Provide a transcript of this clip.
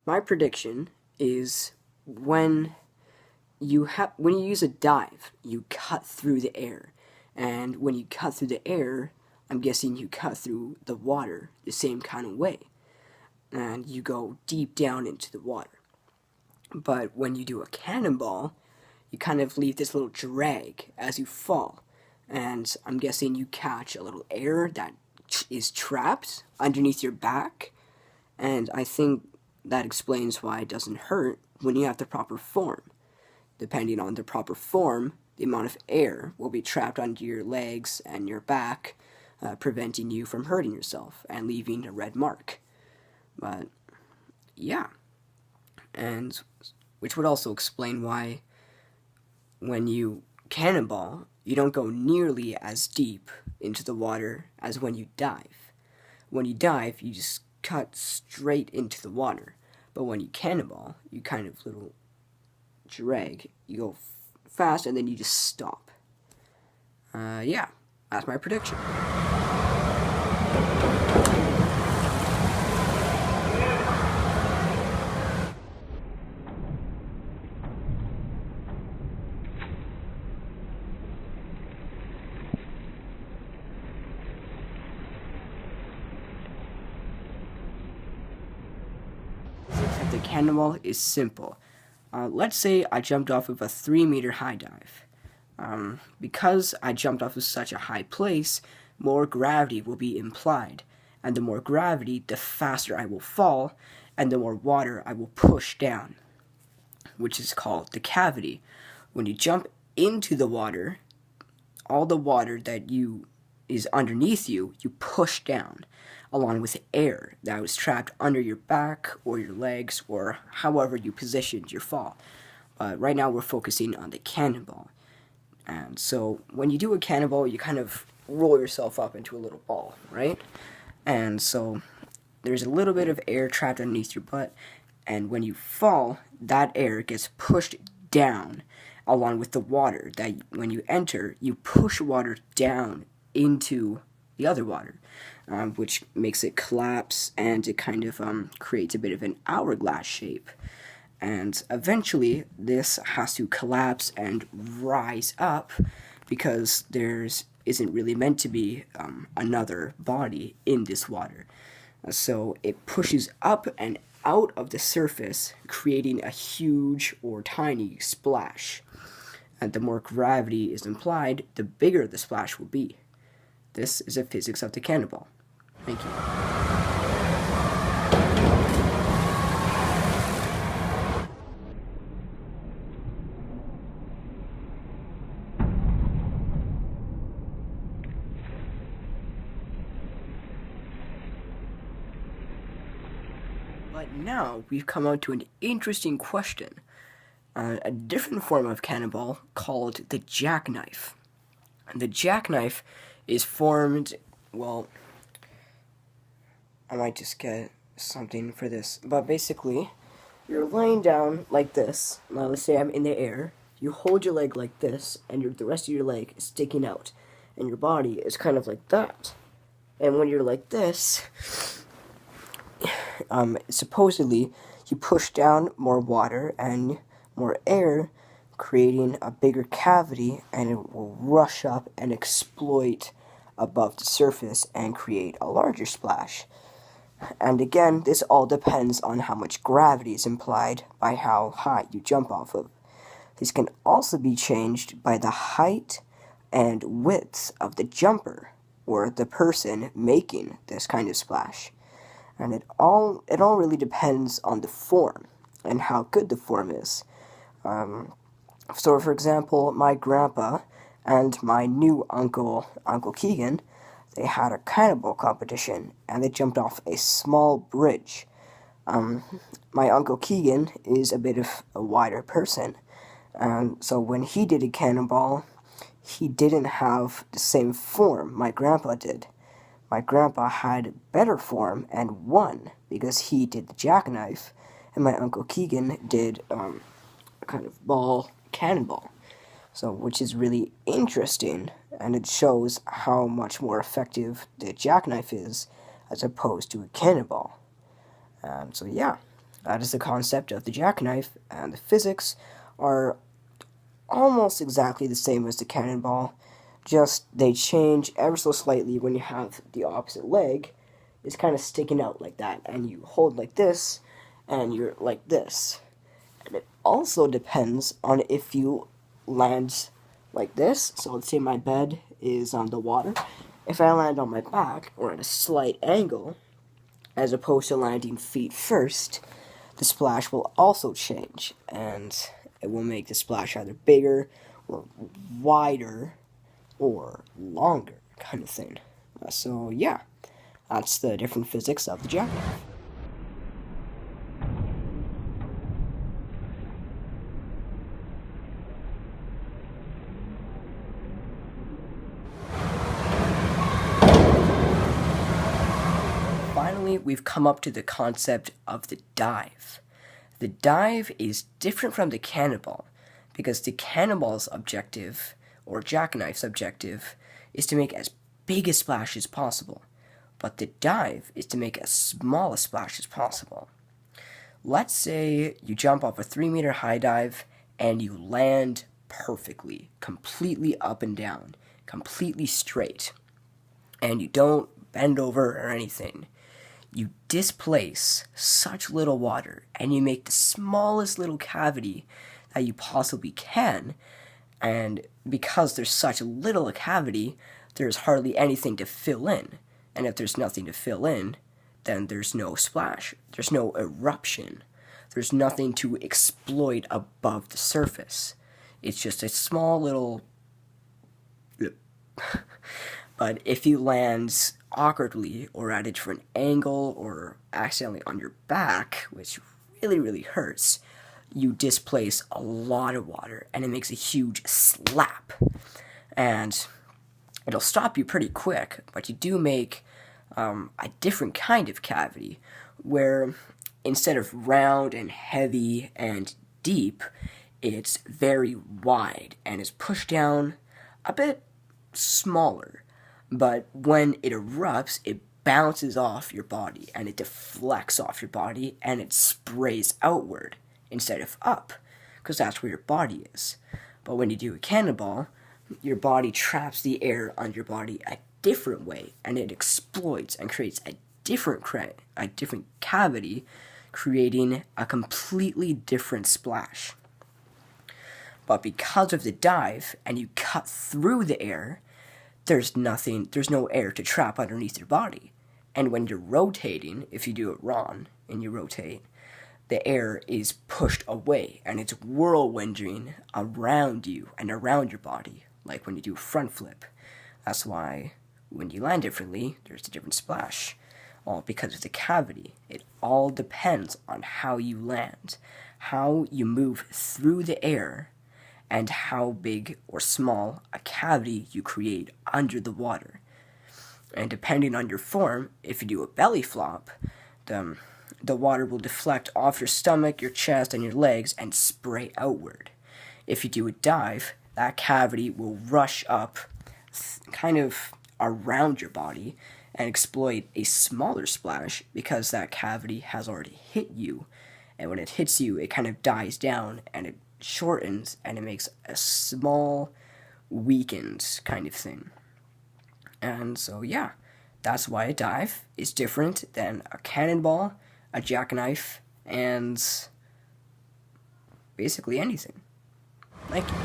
My prediction is when you use a dive, you cut through the air, and when you cut through the air, I'm guessing you cut through the water the same kind of way, and you go deep down into the water. But when you do a cannonball, you kind of leave this little drag as you fall, and I'm guessing you catch a little air that is trapped underneath your back, and I think that explains why it doesn't hurt when you have the proper form. Depending on the proper form, the amount of air will be trapped under your legs and your back, preventing you from hurting yourself and leaving a red mark. But yeah, and which would also explain why when you cannonball, you don't go nearly as deep into the water as when you dive. When you dive, you just cut straight into the water. But when you cannonball, you kind of little drag. You go fast and then you just stop. Yeah, that's my prediction. The cannonball is simple. Let's say I jumped off of a 3-meter high dive. Because I jumped off of such a high place, more gravity will be implied. And the more gravity, the faster I will fall, and the more water I will push down, which is called the cavity. When you jump into the water, all the water that is underneath you, you push down, along with air that was trapped under your back or your legs or however you positioned your fall. Right now we're focusing on the cannonball. And so when you do a cannonball, you kind of roll yourself up into a little ball, right? And so there's a little bit of air trapped underneath your butt, and when you fall, that air gets pushed down along with the water that when you enter, you push water down into the other water, which makes it collapse, and it kind of creates a bit of an hourglass shape. And eventually, this has to collapse and rise up because there's isn't really meant to be another body in this water. So it pushes up and out of the surface, creating a huge or tiny splash. And the more gravity is implied, the bigger the splash will be. This is the physics of the cannonball. Thank you. But now we've come out to an interesting question. A different form of cannonball called the jackknife. And the jackknife is formed, well, I might just get something for this, but basically, you're laying down like this. Now let's say I'm in the air. You hold your leg like this, and the rest of your leg is sticking out, and your body is kind of like that. And when you're like this, supposedly you push down more water and more air, creating a bigger cavity, and it will rush up and exploit above the surface and create a larger splash. And again, this all depends on how much gravity is implied by how high you jump off of. This can also be changed by the height and width of the jumper, or the person making this kind of splash. And it all really depends on the form and how good the form is. So for example, my grandpa and my new uncle, Uncle Keegan, they had a cannonball competition, and they jumped off a small bridge. My Uncle Keegan is a bit of a wider person, and so when he did a cannonball, he didn't have the same form my grandpa did. My grandpa had better form and won because he did the jackknife, and my Uncle Keegan did a kind of cannonball. So, which is really interesting, and it shows how much more effective the jackknife is as opposed to a cannonball. So yeah, That is the concept of the jackknife, and the physics are almost exactly the same as the cannonball, just they change ever so slightly when you have the opposite leg. It's kind of sticking out like that, and you hold like this, and you're like this. And it also depends on if you land like this. So let's say my bed is on the water. If I land on my back or at a slight angle, as opposed to landing feet first, the splash will also change, and it will make the splash either bigger or wider or longer, kind of thing. So yeah, that's the different physics of the jackknife. Finally, we've come up to the concept of the dive. The dive is different from the cannonball because the cannonball's objective, or jackknife's objective, is to make as big a splash as possible, but the dive is to make as small a splash as possible. Let's say you jump off a 3-meter high dive and you land perfectly, completely up and down, completely straight, and you don't bend over or anything. You displace such little water and you make the smallest little cavity that you possibly can, and because there's such little a cavity, there's hardly anything to fill in, and if there's nothing to fill in, then there's no splash, there's no eruption, there's nothing to exploit above the surface. It's just a small little but if you land awkwardly or at a different angle or accidentally on your back, which really hurts, you displace a lot of water and it makes a huge slap. And it'll stop you pretty quick, but you do make a different kind of cavity where instead of round and heavy and deep, it's very wide and is pushed down a bit smaller. But when it erupts, it bounces off your body and it deflects off your body and it sprays outward instead of up, because that's where your body is. But when you do a cannonball, your body traps the air on your body a different way and it exploits and creates a different cavity, creating a completely different splash. But because of the dive and you cut through the air, there's no air to trap underneath your body. And when you're rotating, if you do it wrong and you rotate, the air is pushed away and it's whirlwinding around you and around your body, like when you do a front flip. That's why when you land differently, there's a different splash. All because of the cavity. It all depends on how you land, how you move through the air, and how big or small a cavity you create under the water. And depending on your form, if you do a belly flop, the water will deflect off your stomach, your chest, and your legs and spray outward. If you do a dive, that cavity will rush up kind of around your body and exploit a smaller splash because that cavity has already hit you. And when it hits you, it kind of dies down and it shortens and it makes a small, weakened kind of thing. And so yeah, that's why a dive is different than a cannonball, a jackknife, and basically anything. Thank you.